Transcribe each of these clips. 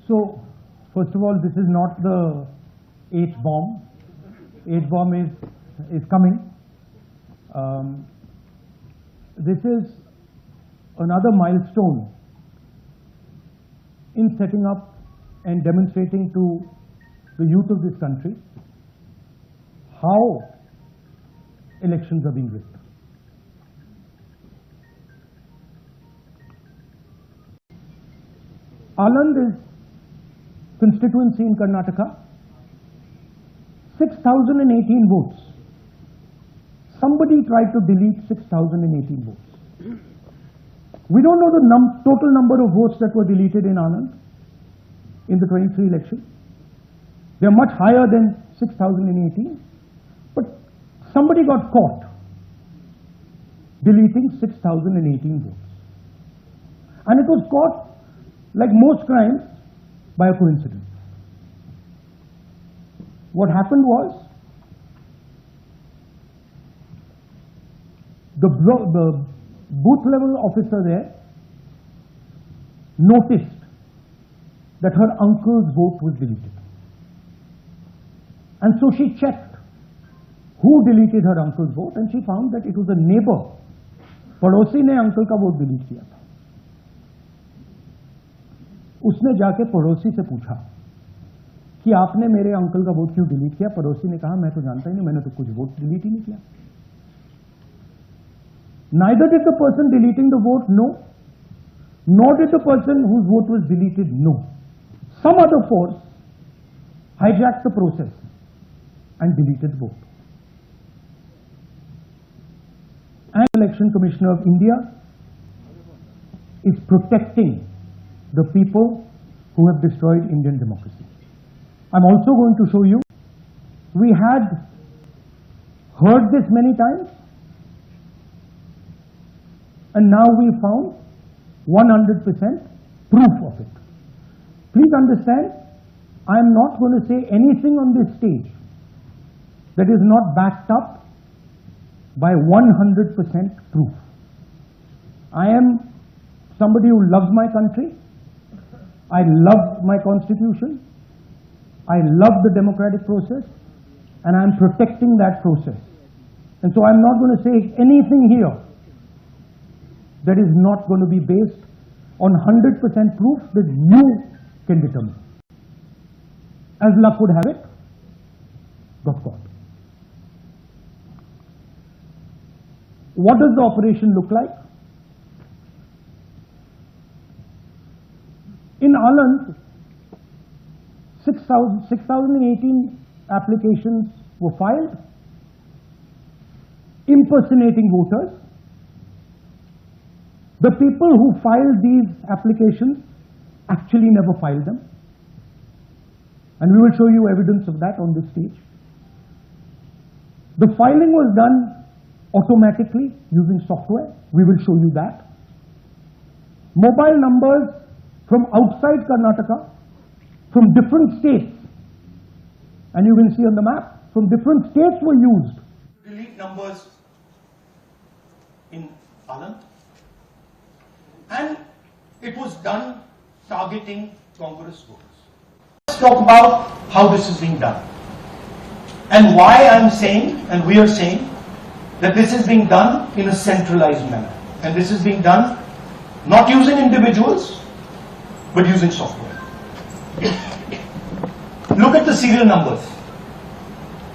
So, first of all, this is not the eighth bomb. Eighth bomb is coming. This is another milestone in setting up and demonstrating to the youth of this country how elections are being rigged. Aland is constituency in Karnataka, 6,018 votes. Somebody tried to delete 6,018 votes. We don't know the total number of votes that were deleted in Aland in the 23 election. They are much higher than 6,018, but somebody got caught deleting 6,018 votes. And it was caught, like most crimes, by a coincidence. What happened was, the booth level officer there noticed that her uncle's vote was deleted. And so she checked who deleted her uncle's vote, and she found that it was a neighbor. पड़ोसी ने uncle का vote delete किया था. उसने जाके पड़ोसी से पूछा कि आपने मेरे अंकल का वोट क्यों डिलीट किया. पड़ोसी ने कहा मैं तो जानता ही नहीं, मैंने तो कुछ वोट डिलीट ही नहीं किया. Neither did the person deleting the vote know, nor did the person whose vote was deleted know. Some other force hijacked the process and deleted the vote. And the Election Commissioner of India is protecting the people who have destroyed Indian democracy. I'm also going to show you, we had heard this many times, and now we found 100% proof of it. Please understand, I am not going to say anything on this stage that is not backed up by 100% proof. I am somebody who loves my country. I love my constitution. I love the democratic process, and I am protecting that process. And so I am not going to say anything here that is not going to be based on 100% proof that you can determine. As luck would have it, got caught. What does the operation look like? In Aland, 6,018 applications were filed, impersonating voters. The people who filed these applications actually never filed them. And we will show you evidence of that on this stage. The filing was done automatically using software. We will show you that. Mobile numbers from outside Karnataka, from different states, and you can see on the map, from different states were used. Delete numbers in Aland, and it was done targeting Congress voters. Let's talk about how this is being done and why I'm saying, and we are saying, that this is being done in a centralized manner, and this is being done not using individuals but using software. Look at the serial numbers.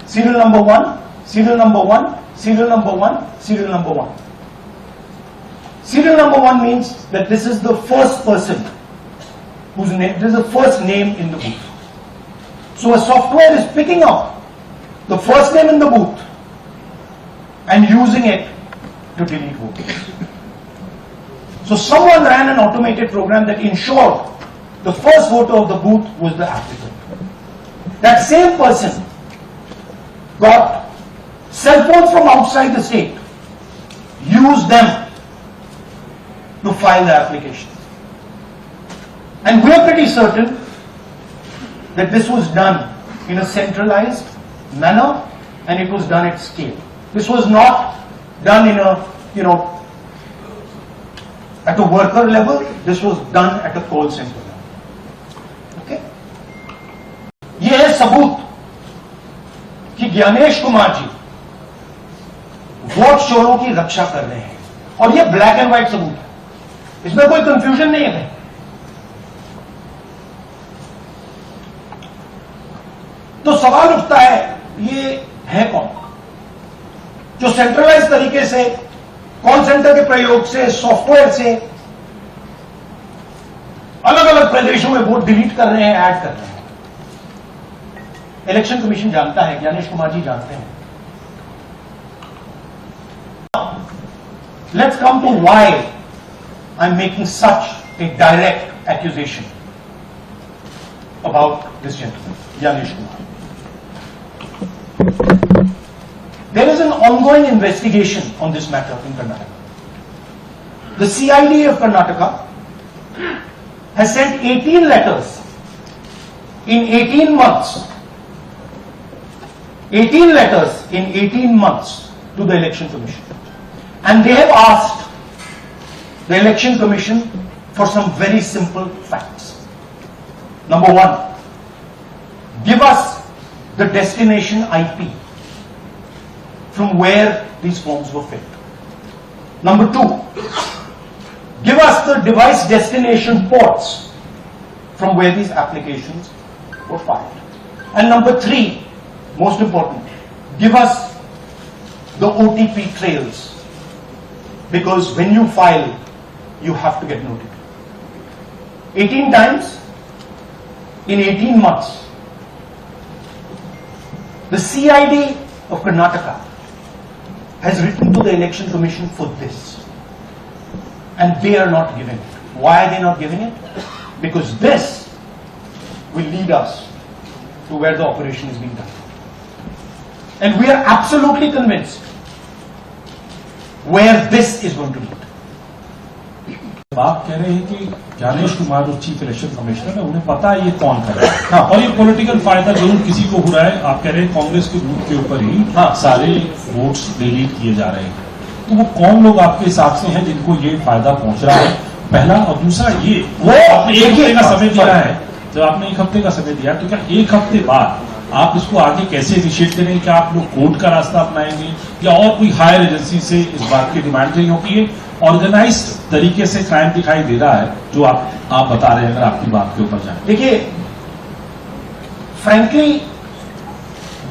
Serial number 1, serial number 1, serial number 1, serial number 1. Serial number 1 means that this is the first person whose name, this is the first name in the booth. So a software is picking up the first name in the booth and using it to delete votes. So someone ran an automated program that ensured the first voter of the booth was the applicant. That same person got cell phones from outside the state, used them to file the application. And we are pretty certain that this was done in a centralized manner, and it was done at scale. This was not done in a, at a worker level. This was done at a call center level. Okay? सबूत कि Gyanesh Kumar ji vote चोरों की रक्षा कर रहे हैं, और ये black and white सबूत है, इसमें कोई कंफ्यूजन नहीं है। तो सवाल उठता है, ये है कौन जो सेंट्रलाइज तरीके से कॉल सेंटर के प्रयोग से, सॉफ्टवेयर से अलग अलग प्रदेशों में वोट डिलीट कर रहे हैं, ऐड कर रहे हैं? इलेक्शन कमीशन जानता है, ज्ञानेश कुमार जी जानते हैं। Let's come to why I'm making such a direct accusation about this gentleman, Janish Kumar. There is an ongoing investigation on this matter in Karnataka. The CID of Karnataka has sent 18 letters in 18 months. 18 letters in 18 months to the Election Commission. And they have asked the Election Commission for some very simple facts. Number one, give us the destination IP from where these forms were filled. Number two, give us the device destination ports from where these applications were filed. And number three, most important, give us the OTP trails. Because when you file, you have to get notified. 18 times in 18 months. The CID of Karnataka has written to the Election Commission for this. And they are not giving it. Why are they not giving it? Because this will lead us to where the operation is being done. And we are absolutely convinced where this is going to lead. आप कह रहे हैं कि ज्ञानेश कुमार जो chief election commissioner है, उन्हें पता है ये कौन कर रहा है। हाँ, और ये पॉलिटिकल फायदा जरूर किसी को हो रहा है। आप कह रहे हैं कांग्रेस के बूथ के ऊपर ही सारे वोट्स डिलीट किए जा रहे हैं। तो वो कौन लोग आपके हिसाब से हैं जिनको ये फायदा पहुंच रहा है? पहला। और दूसरा, ये वो आपने एक हफ्ते का समय दिया है, जब आपने एक हफ्ते का समय दिया, तो क्या एक हफ्ते बाद आप इसको आगे कैसे इनिशिएट करेंगे? क्या आप लोग कोर्ट का रास्ता अपनाएंगे या और कोई हायर एजेंसी से इस बात की डिमांड करेंगे? क्योंकि ये ऑर्गेनाइज्ड तरीके से क्राइम दिखाई दे रहा है जो आप बता रहे हैं, अगर आपकी बात के ऊपर जाए। देखिए, फ्रैंकली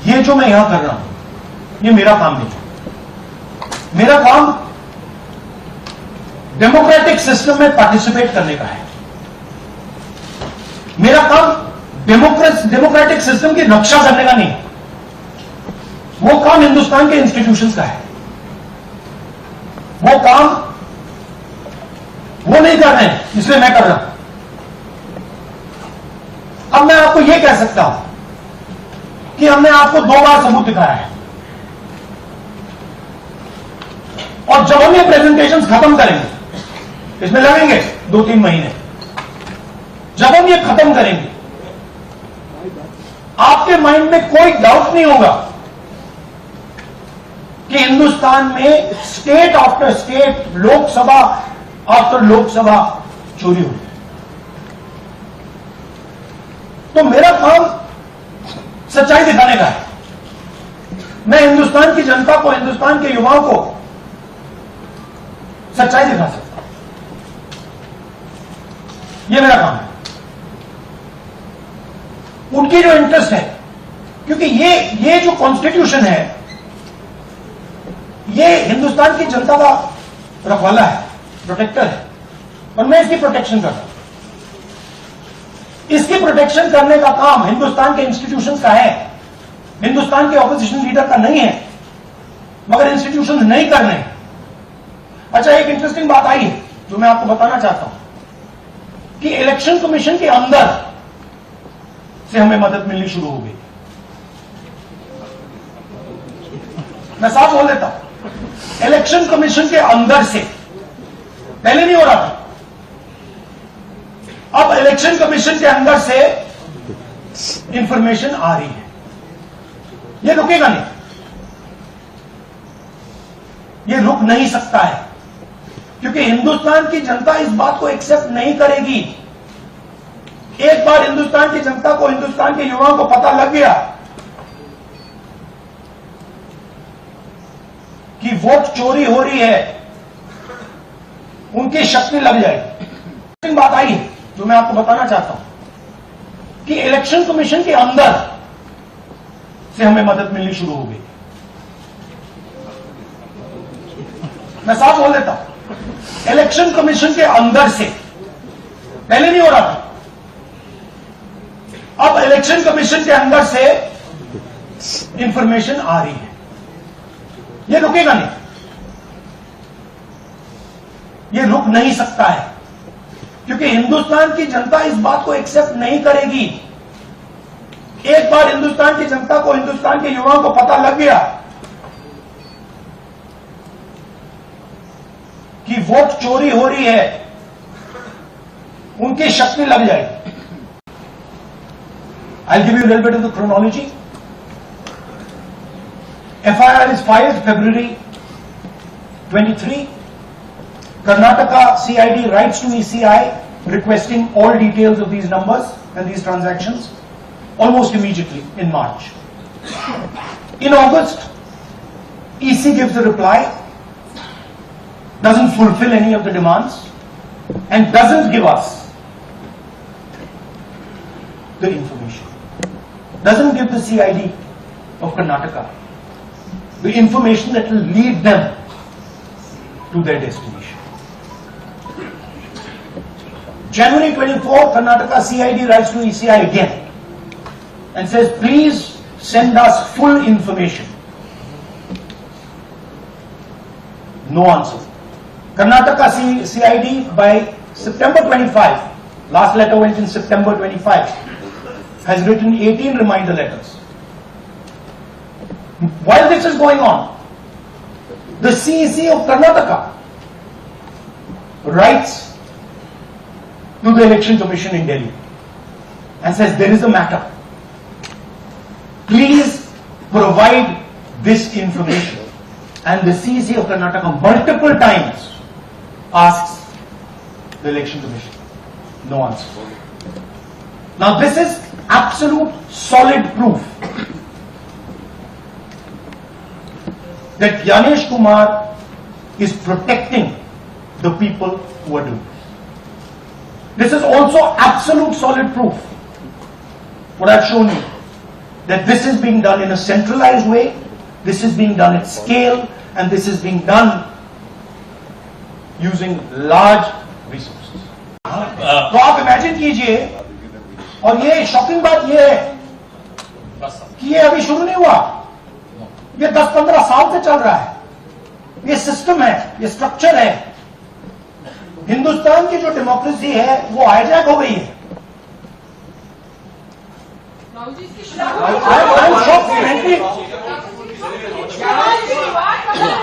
ये जो मैं यहां कर रहा हूं, ये मेरा काम नहीं। मेरा काम डेमोक्रेटिक सिस्टम में पार्टिसिपेट करने का है। मेरा काम डेमोक्रेटिक सिस्टम की रक्षा करने का नहीं, वो काम हिंदुस्तान के इंस्टीट्यूशंस का है। वो काम वो नहीं कर रहे हैं, इसलिए मैं कर रहा हूं। अब मैं आपको यह कह सकता हूं कि हमने आपको 2 बार सबूत दिखाया है, और जब हम ये प्रेजेंटेशंस खत्म करेंगे, इसमें लगेंगे 2-3 महीने, जब हम ये खत्म करेंगे, आपके माइंड में कोई डाउट नहीं होगा कि हिंदुस्तान में state after state, Lok Sabha after Lok Sabha चोरी हुई। तो मेरा काम सच्चाई दिखाने का है। मैं हिंदुस्तान की जनता को, हिंदुस्तान के युवाओं को सच्चाई दिखा सकता हूं। यह मेरा काम है। उनकी जो इंटरेस्ट है, क्योंकि ये जो कॉन्स्टिट्यूशन है, ये हिंदुस्तान की जनता का रखवाला है, प्रोटेक्टर है, और मैं इसकी प्रोटेक्शन कर रहा हूं। इसकी प्रोटेक्शन करने का काम हिंदुस्तान के इंस्टीट्यूशंस का है, हिंदुस्तान के ऑपोजिशन लीडर का नहीं है, मगर इंस्टीट्यूशंस नहीं कर रहे हैं। अच्छा, एक इंटरेस्टिंग बात आई है जो मैं आपको बताना चाहता हूं कि इलेक्शन कमीशन के अंदर से हमें मदद मिलनी शुरू हो गई। मैं साफ बोल देता हूं, इलेक्शन कमीशन के अंदर से, पहले नहीं हो रहा था, अब इलेक्शन कमीशन के अंदर से इंफॉर्मेशन आ रही है। ये रुकेगा नहीं, ये रुक नहीं सकता है, क्योंकि हिंदुस्तान की जनता इस बात को एक्सेप्ट नहीं करेगी। एक बार हिंदुस्तान की जनता को, हिंदुस्तान के युवाओं को पता लग गया कि वोट चोरी हो रही है, उनकी शक्ति लग जाएगी। बात आई है जो मैं आपको बताना चाहता हूं कि इलेक्शन कमीशन के अंदर से हमें मदद मिलनी शुरू हो गई। मैं साफ बोल देता हूं, इलेक्शन कमीशन के अंदर से, पहले नहीं हो रहा था, अब इलेक्शन कमीशन के अंदर से इंफॉर्मेशन आ रही है। ये रुकेगा नहीं, ये रुक नहीं सकता है, क्योंकि हिंदुस्तान की जनता इस बात को एक्सेप्ट नहीं करेगी। एक बार हिंदुस्तान की जनता को, हिंदुस्तान के युवाओं को पता लग गया कि वोट चोरी हो रही है, उनकी शक्ति लग जाएगी। I'll give you a little bit of the chronology. FIR is filed February 23. Karnataka CID writes to ECI requesting all details of these numbers and these transactions almost immediately in March. In August, EC gives a reply, doesn't fulfill any of the demands, and doesn't give us the information. Doesn't give the CID of Karnataka the information that will lead them to their destination. January 24, Karnataka CID writes to ECI again and says, please send us full information. No answer. Karnataka CID by September 25, last letter went in September 25, has written 18 reminder letters. While this is going on, the CEC of Karnataka writes to the Election Commission in Delhi and says, there is a matter. Please provide this information. And the CEC of Karnataka multiple times asks the Election Commission. No answer. Now this is absolute solid proof that Gyanesh Kumar is protecting the people who are doing this. This is also absolute solid proof, what I've shown you, that this is being done in a centralized way, this is being done at scale, and this is being done using large resources. तो आप imagine कीजिए, और ये shocking बात ये है कि ये अभी शुरू नहीं हुआ, ये 10-15 साल से चल रहा है। ये सिस्टम है, ये स्ट्रक्चर है। हिंदुस्तान की जो डेमोक्रेसी है वो हाईजैक हो गई है।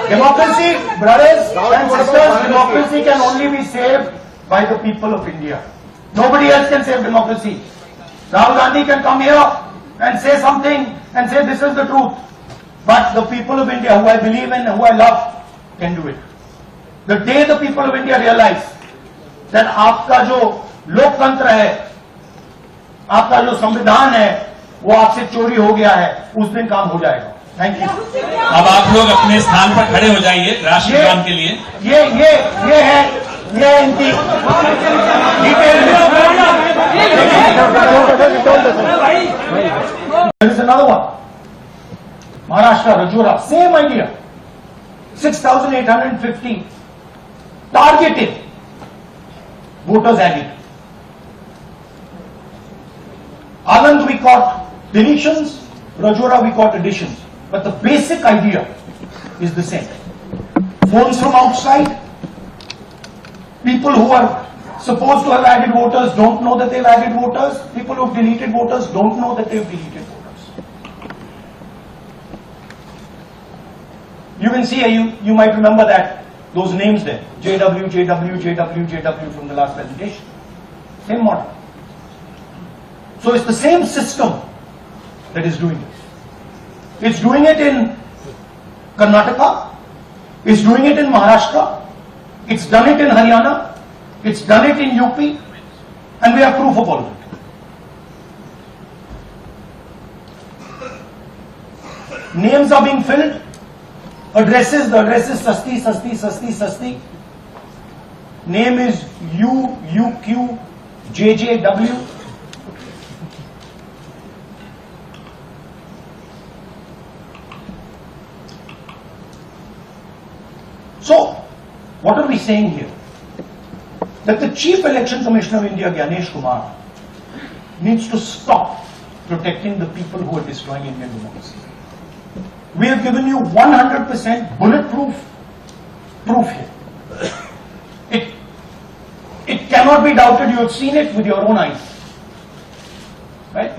Democracy, brothers and sisters, democracy can only be saved by the people of India. Nobody else can save democracy. Rahul Gandhi can come here and say something and say this is the truth. But the people of India, who I believe in and who I love, can do it. The day the people of India realize that आपका जो लोकतंत्र है, आपका जो संविधान है, वो आपसे चोरी हो गया है, उस दिन काम हो जाएगा। Thank you. अब आप लोग अपने स्थान पर खड़े हो जाइए राष्ट्रगान के लिए। ये है इनकी detail. There is another one. Maharashtra, Rajora, same idea. 6,850 targeted voters added. Anand we caught deletions, Rajora we caught additions. But the basic idea is the same. Phones from outside, people who are supposed to have added voters don't know that they've added voters, people who have deleted voters don't know that they've deleted voters. You can see, you might remember that, those names there, JW, JW, JW, JW from the last presentation. Same model. So it's the same system that is doing this. It's doing it in Karnataka, it's doing it in Maharashtra, it's done it in Haryana, it's done it in UP, and we have proof of all of it. Names are being filled. Addresses, the address is Sasti. Name is UQ JJW. So, what are we saying here? That the Chief Election Commissioner of India, Gyanesh Kumar, needs to stop protecting the people who are destroying Indian democracy. We have given you 100% bulletproof proof here. It cannot be doubted. You have seen it with your own eyes. Right?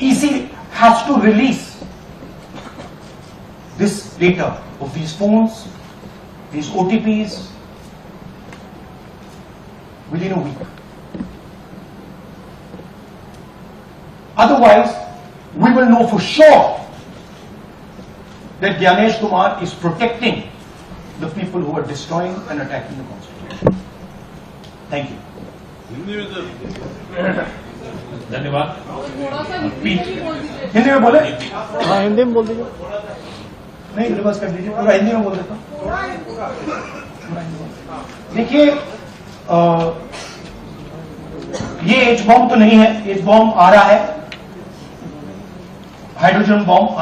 EC has to release this data of these phones, these OTPs, within a week. Otherwise, we will know for sure that Gyanesh Kumar is protecting the people who are destroying and attacking the Constitution. Thank you. धन्यवाद। हिंदी में बोले? हाँ, हिंदी में बोल दीजिए। नहीं, reverse कर दीजिए, पूरा हिंदी में बोल देता हूँ। देखिए, ये एच बॉम्ब तो नहीं है, एच बॉम्ब आ रहा है, हाइड्रोजन बॉम्ब